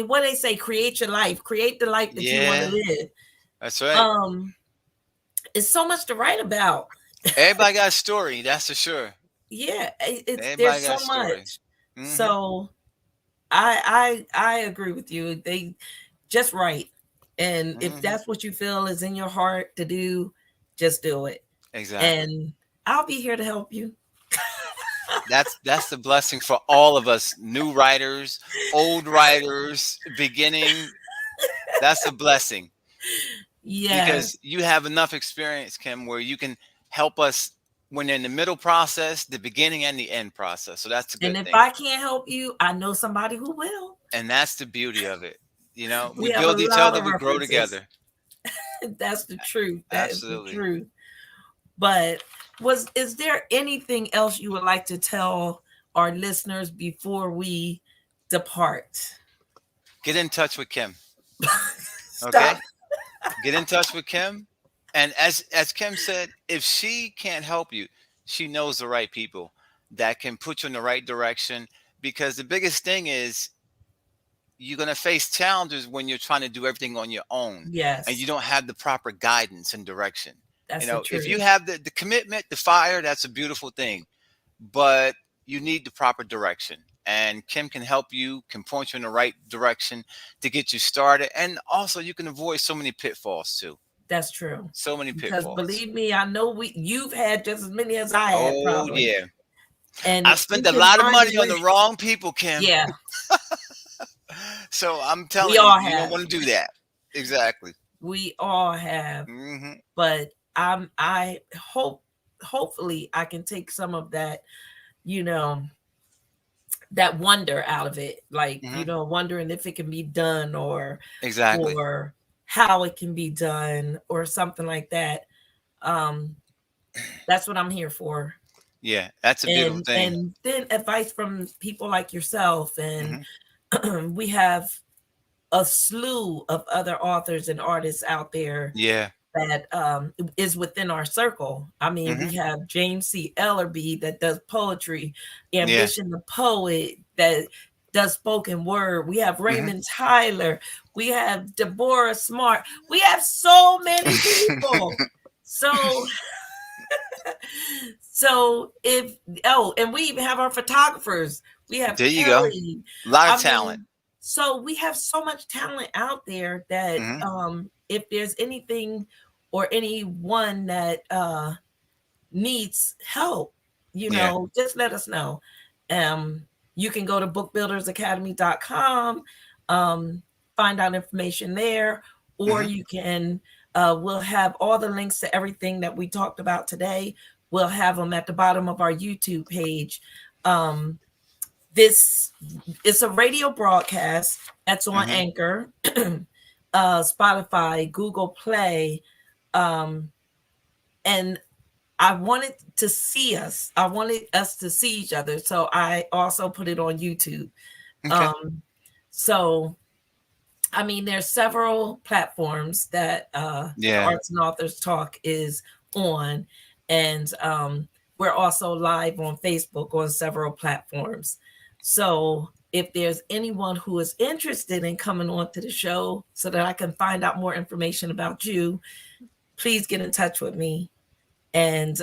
what they say, create your life, create the life that you want to Yeah, live. that's right. Um, it's so much to write about. Everybody got a story, that's for sure. Yeah, it's Everybody there's got so a story. much. Hmm. So I agree with you. They just write. And if Hmm. that's what you feel is in your heart to do, just do it. Exactly. And I'll be here to help you. That's the blessing for all of us, new writers, old writers, beginning. That's a blessing because Yes. you have enough experience, Kim, where you can help us when in the middle process, the beginning and the end process. So that's a And good if thing. I can't help you, I know somebody who will. And that's the beauty of it. You know, we We have a build each lot other, of we grow references. together. That's the truth. That is the Absolutely. truth. But is there anything else you would like to tell our listeners before we depart? Get in touch with Kim. Stop. Okay? Get in touch with Kim. And as Kim said, if she can't help you, she knows the right people that can put you in the right direction. Because the biggest thing is you're going to face challenges when you're trying to do everything on your own and you Yes, don't have the proper guidance and direction. You that's the know, if you truth. have the commitment, the fire, that's a beautiful thing. But you need the proper direction. And Kim can help you, can point you in the right direction to get you started. And also you can avoid so many pitfalls too. That's true. So many Because pitfalls. believe me, I know you've had just as many as I had Oh probably. yeah. I And spent you a can lot of find a money on way. the wrong people, Kim. Yeah, So I'm we telling you, all you don't have. want to do that. Exactly. We all have. Hmm. But I hopefully I can take some of that, you know, that wonder out of it. Like, Hmm. wondering if it can be done Exactly. or how it can be done or something like that. Um, that's what I'm here for. Yeah, that's a beautiful thing. And then advice from people like yourself, and Hmm. we have a slew of other authors and artists out there Yeah. that is within our circle. I mean, Hmm. we have James C. Ellerby that does poetry, Yeah. Ambition the poet that does spoken word. We have Hmm. Raymond Tyler. We have Deborah Smart. We have so many people. So if and we even have our photographers. We have There you go. A Kelly. lot of I talent. mean, so we have so much talent out there that Hmm. if there's anything or anyone that needs help, Yeah. just let us know. Um, you can go to bookbuildersacademy.com, find out information there, or Hmm. you can, we'll have all the links to everything that we talked about today. We'll have them at the bottom of our YouTube page. Um, this it's a radio broadcast that's on Hmm. Anchor, Spotify, Google Play, and I wanted to see us. I wanted us to see each other, so I also put it on YouTube. Okay. Um, so I mean, there's several platforms that the Yeah. Arts and Authors Talk is on, and we're also live on Facebook on several platforms. So if there's anyone who is interested in coming on to the show so that I can find out more information about you, please get in touch with me. And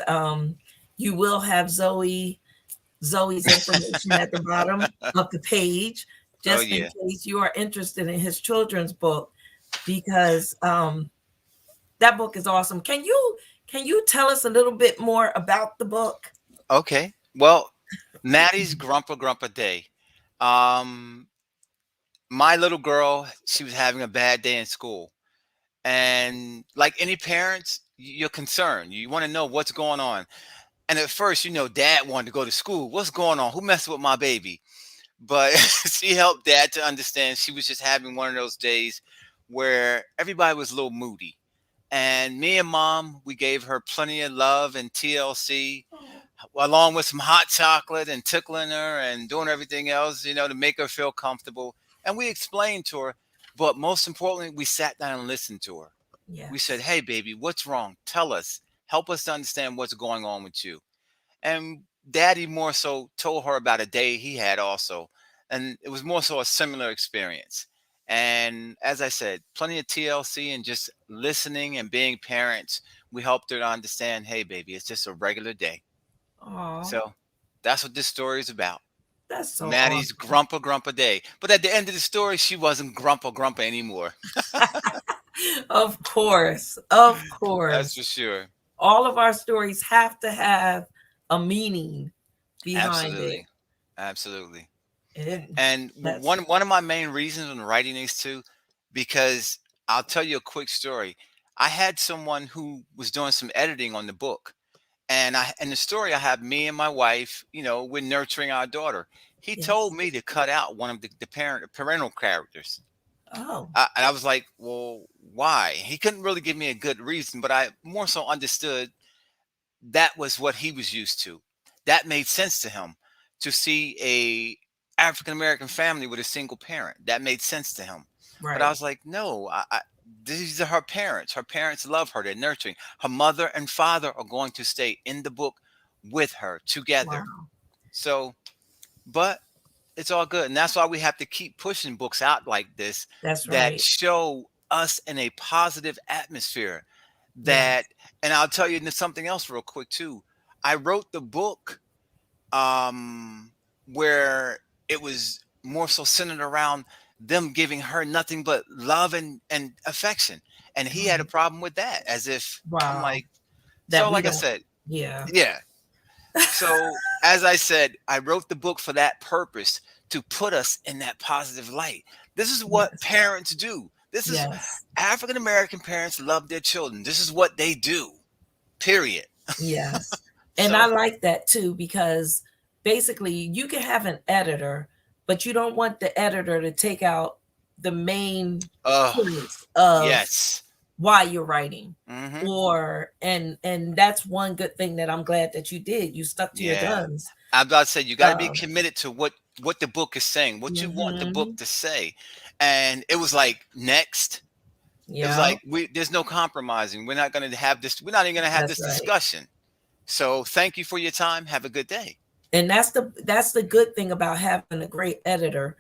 you will have Zoe's information at the bottom of the page, Oh just in yeah. case you are interested in his children's book, because that book is awesome. Can you tell us a little bit more about the book? Okay. Well, Maddie's Grumpa Day. Um, my little girl, she was having a bad day in school. And like any parents, you're concerned. You want to know what's going on. And at first, dad wanted to go to school. What's going on? Who messed with my baby? But she helped dad to understand she was just having one of those days where everybody was a little moody. And me and mom, we gave her plenty of love and TLC, along with some hot chocolate and tickling her and doing everything else, to make her feel comfortable. And we explained to her, but most importantly, we sat down and listened to her. We said, Yes. hey, baby, what's wrong? Tell us. Help us to understand what's going on with you. And daddy more so told her about a day he had also. And it was more so a similar experience. And as I said, plenty of TLC and just listening and being parents, we helped her to understand, hey, baby, it's just a regular day. Oh, So that's what this story is about. that's so Maddie's awesome. Grumpa Day. But at the end of the story, she wasn't Grumpa anymore. Of course. Of That's course. for sure. All of our stories have to have a meaning. behind it. Absolutely. Absolutely. And And that's one of my main reasons on writing these two, because I'll tell you a quick story. I had someone who was doing some editing on the book, and I in the story I have me and my wife. We're nurturing our daughter. He told yes. me to cut out one of the parental characters. Oh, And I was like, well, why? He couldn't really give me a good reason, but I more so understood that was what he was used to. That made sense to him, to see a African American family with a single parent. That made sense to him. But I right. was like, no, these are her parents. Her parents love her. They're nurturing. Her mother and father are going to stay in the book with her together. Wow. So, but it's all good. And that's why we have to keep pushing books out like this That's that right. show us in a positive atmosphere. That, Yes. and I'll tell you something else real quick too. I wrote the book where it was more so centered around them giving her nothing but love and affection. And he had a Right. problem with that, as if I'm Wow. like, so That we like I don't. said, Yeah. yeah. So, as I said, I wrote the book for that purpose, to put us in that positive light. This is what Yes. parents do. This is Yes. African American parents love their children. This is what they do, period. Yes. And I So, like that too, because basically you can have an editor, but you don't want the editor to take out the main oh, points of yes. why you're writing. Hmm. And that's one good thing that I'm glad that you did. You stuck to your Yeah. guns. I'm about to say, you got to be Um, committed to what the book is saying, what you want the book mhm. to say. And it was like, next. It was Yeah, like, there's no compromising. We're not going to have this. We're not even going to have that's this right. discussion. So thank you for your time. Have a good day. And that's the good thing about having a great editor.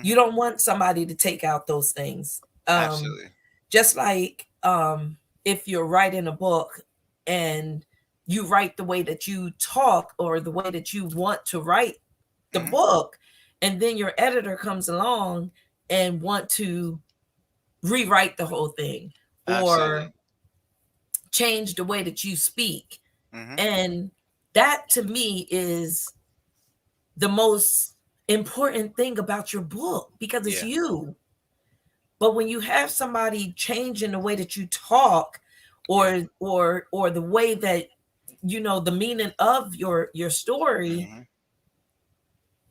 You Hmm. don't want somebody to take out those things. Absolutely. Just like if you're writing a book and you write the way that you talk or the way that you want to write the Hmm. book, and then your editor comes along and want to rewrite the whole thing or Absolutely. change the way that you speak. Hmm. And that to me is the most important thing about your book because it's Yeah. you. But when you have somebody changing the way that you talk Yeah. or the way that the meaning of your story Hmm.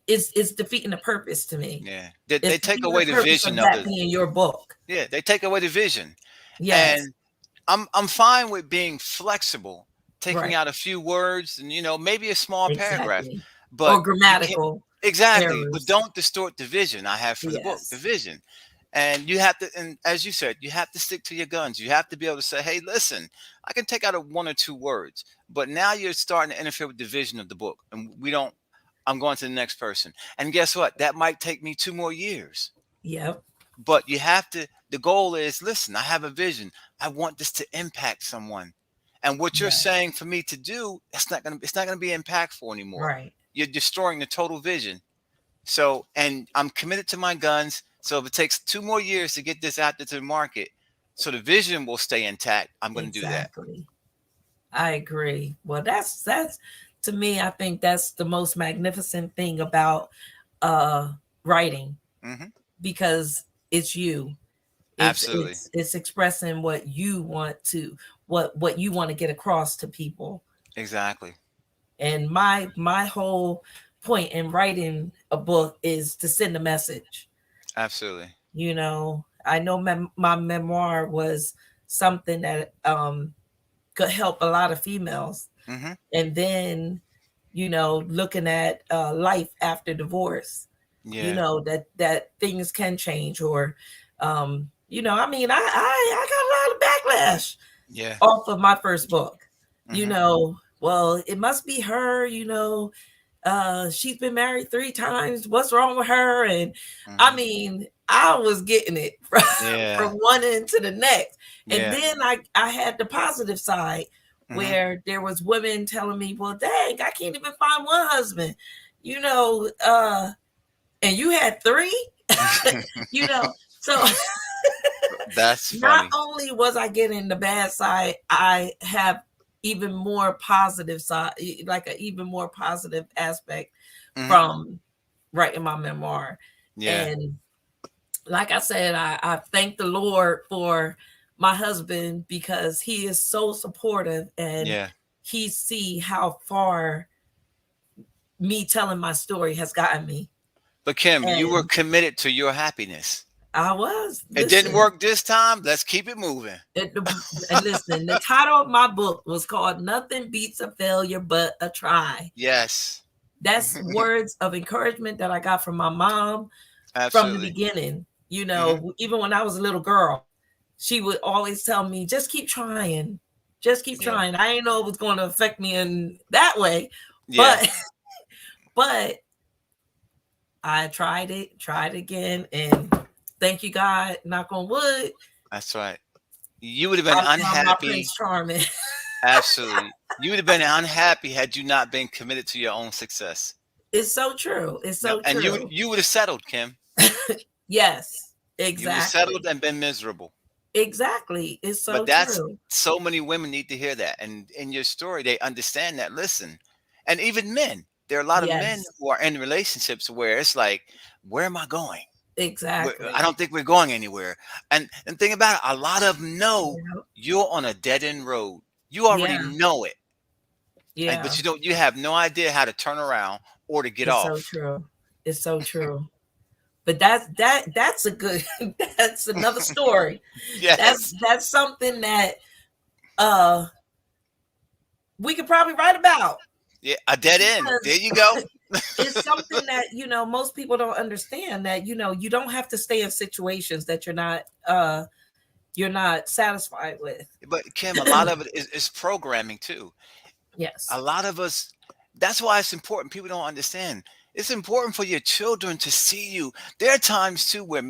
is defeating the purpose to me. Yeah. They It's take defeating away the the purpose vision of of that the. being your book. Yeah. They take away the vision, Yes, and I'm fine with being flexible, taking right. out a few words and maybe a small paragraph, Exactly. but Or you can't. grammatical Exactly, but errors. don't distort the vision I have for the book, the Yes. vision. And you have to, and as you said, you have to stick to your guns. You have to be able to say, hey, listen, I can take out a one or two words, but now you're starting to interfere with the vision of the book. And we don't, I'm going to the next person. And guess what? That might take me 2 more years. Yep. But you have to, the goal is, listen, I have a vision. I want this to impact someone. And what you're Yes. saying for me to do, it's not gonna be impactful anymore. Right. You're destroying the total vision. So, and I'm committed to my guns. So if it takes 2 more years to get this out there to the market, so the vision will stay intact, I'm going to do that. Exactly. I agree. Well, that's to me, I think that's the most magnificent thing about uh writing Hmm. because it's you. It's Absolutely. it's it's expressing what you want to get across to people. Exactly. And my whole point in writing a book is to send a message. Absolutely. I know my memoir was something that could help a lot of females. Hmm. And then looking at life after divorce, Yeah. that things can change or I mean I got a lot of backlash Yeah. off of my first book. Hmm. Well, it must be her, she's been married 3 times, what's wrong with her? And I Hmm. mean, I was getting it from Yeah. one end to the next. And Yeah. then I had the positive side Hmm. where there was women telling me, well, dang, I can't even find one husband, you know uh and you had three. So That's not funny. only was I getting the bad side, I have even more positive side, like an even more positive aspect Hmm. from writing my memoir. Yeah. And like I said, I thank the Lord for my husband because he is so supportive and Yeah. he see how far me telling my story has gotten me. But Kim, you were And committed to your happiness. I was, It didn't listen, work this time. Let's keep it moving. it, and listen, the title of my book was called Nothing Beats a Failure But a Try. Yes. That's words of encouragement that I got from my mom from the Absolutely. beginning. Hmm. Even when I was a little girl, she would always tell me, just keep trying. Just keep Yeah. trying. I didn't know it was going to affect me in that way, Yeah. but but I tried again, and thank you, God, knock on wood, That's right. You would have been I found my unhappy. Prince Charming. Absolutely. You would have been unhappy had you not been committed to your own success. It's so true. It's No, so and true. you would have settled, Kim. Yes, You would have settled exactly. and been miserable. Exactly. It's But so that's true. so many women need to hear that. And in your story, they understand that. Listen, and even men, there are a lot of men Yes, who are in relationships where it's like, where am I going? I exactly. don't think we're going anywhere. And think about it, a lot of them know Yeah. you're on a dead end road. You already Yeah. know it. And but Yeah. you have no idea how to turn around or to get It's so off. true. It's so true. But that's a good that's another story. Yes. That's something that uh we could probably write about Yeah, a dead end. There because you go. it's something that most people don't understand, that you don't have to stay in situations that you're not satisfied with. But Kim, a lot of it is programming too. A Yes. lot of us, that's why it's important. People don't understand. It's important for your children to see you. There are times too where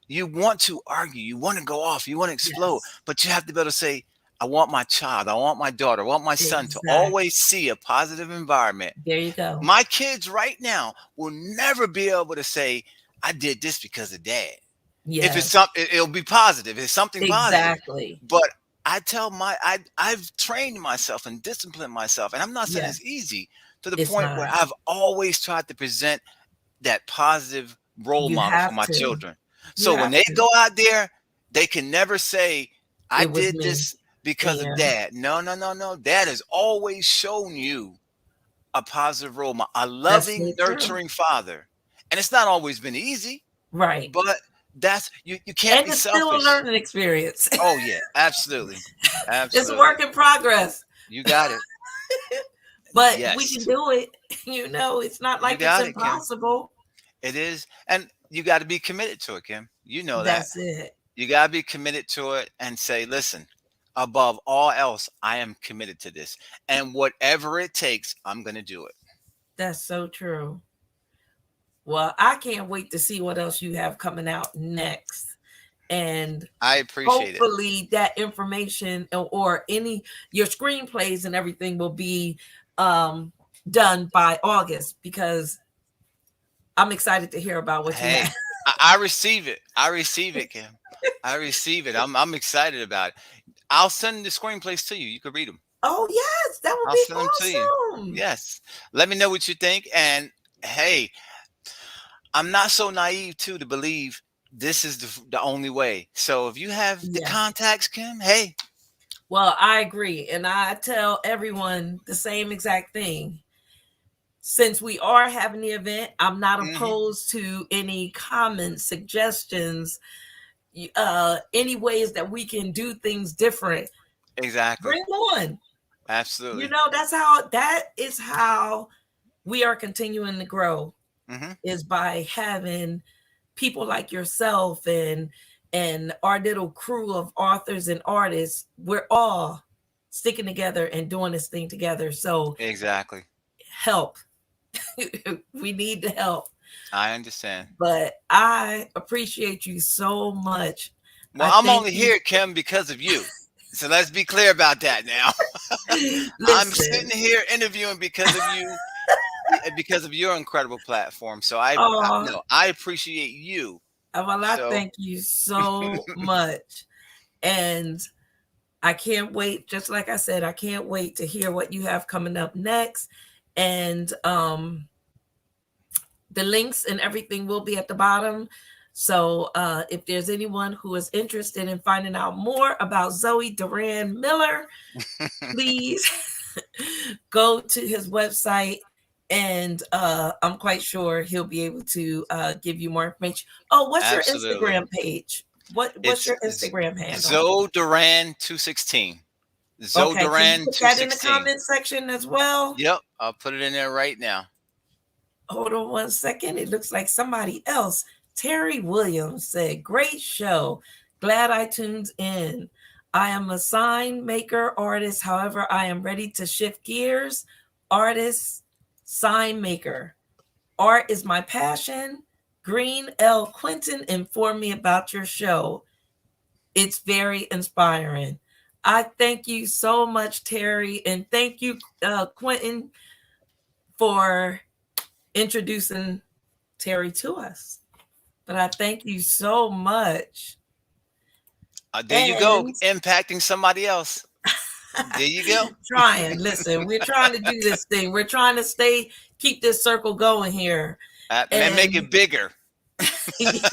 you want to argue, you want to go off, you want to explode, Yes. but you have to be able to say, I want my child, I want my daughter, I want my son to always Exactly. see a positive environment. There you go. My kids right now will never be able to say, I did this because of dad. If it's Yes. something, it'll be positive. It's something positive. Exactly. But I've trained myself and disciplined myself, and I'm not saying Yeah. it's easy to the It's point where not. I've always tried to present that positive role You model for have my to. children. You So when have they to. go out there, they can never say, I It was did me. this because of Yeah. dad. No, no, no, no. Dad has always shown you a positive role model, a That's so loving, true. nurturing father. And it's not always been easy, Right. but that's you can't And be it's still a selfish. learning experience. Oh yeah, absolutely. It's a work Absolutely. in progress, You got it. but we can Yes. do it. It's not You like it's got it, Kim. impossible. It is. And you got to be committed to it, Kim. You know that. That's it. You got to be committed to it and say, listen, above all else, I am committed to this. And whatever it takes, I'm going to do it. That's so true. Well, I can't wait to see what else you have coming out next. And I appreciate it. hopefully that information or any your screenplays and everything will be um done by August, because I'm excited to hear about what you have. Hey, I receive it. I receive it, Kim. I receive it. I'm excited about it. I'll send the screenplays to you. You can read them. Oh yes, that would I'll be send them to you. awesome. Yes. Let me know what you think. And hey, I'm not so naive too to believe this is the only way. So if you have the Yes. contacts, Kim, hey, Well, I agree. And I tell everyone the same exact thing. Since we are having the event, I'm not hmm, opposed to any comments, suggestions, any ways that we can do things different. exactly, Bring on. absolutely. That is how we are continuing to grow, Hmm. is by having people like yourself and our little crew of authors and artists. We're all sticking together and doing this thing together. So Exactly. help. We need the help. I understand. But I appreciate you so much. Well, I I'm thank only you. here, Kim, because of you. So let's be clear about that now. I'm Listen. sitting here interviewing because of you, because of your incredible platform. So I Oh, no, I appreciate you. well, I So thank you so much. And I can't wait. Just like I said, I can't wait to hear what you have coming up next. And the links and everything will be at the bottom. So if there's anyone who is interested in finding out more about Zoe Duran Miller, please go to his website. And I'm quite sure he'll be able to give you more information. Oh, what's your Absolutely. Instagram page? What's It's your Instagram handle? Zoe Duran 216. Zoe Okay, can you Duran put that in the 216. comment section as well? Yep, I'll put it in there right now. Hold on one second. It looks like somebody else. Terry Williams said, "Great show. Glad I tuned in. I am a sign maker artist. However, I am ready to shift gears. Artist, sign maker. Art is my passion. Green L. Quinton informed me about your show. It's very inspiring." I thank you so much, Terry. And thank you, Quentin, for introducing Terry to us. But I thank you so much. There you go, And impacting somebody else. There you go. listen, we're trying to do this thing. We're trying to keep this circle going here. And make And it bigger.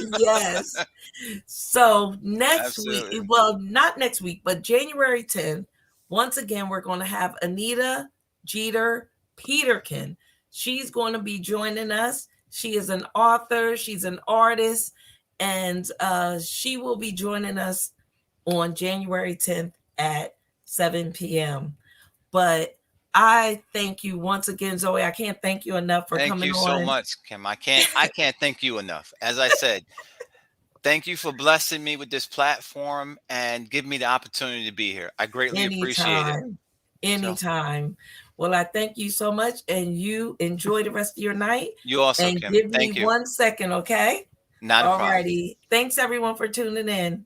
yes. So next week, Absolutely. well, not next week, but January 10th, once again, we're going to have Anita Jeter Peterkin. She's going to be joining us. She is an author, she's an artist, and she will be joining us on January 10th at 7 p.m. But I thank you once again, Zoe. I can't thank you enough for Thank coming you so on. much, Kim. I can't thank you enough. As I said, thank you for blessing me with this platform and giving me the opportunity to be here. I greatly appreciate it. Anytime. So Anytime. Well, I thank you so much, and you enjoy the rest of your night. you also, And Kim. give me Thank you. 1 second, okay? Not a All problem. righty. Thanks, everyone, for tuning in.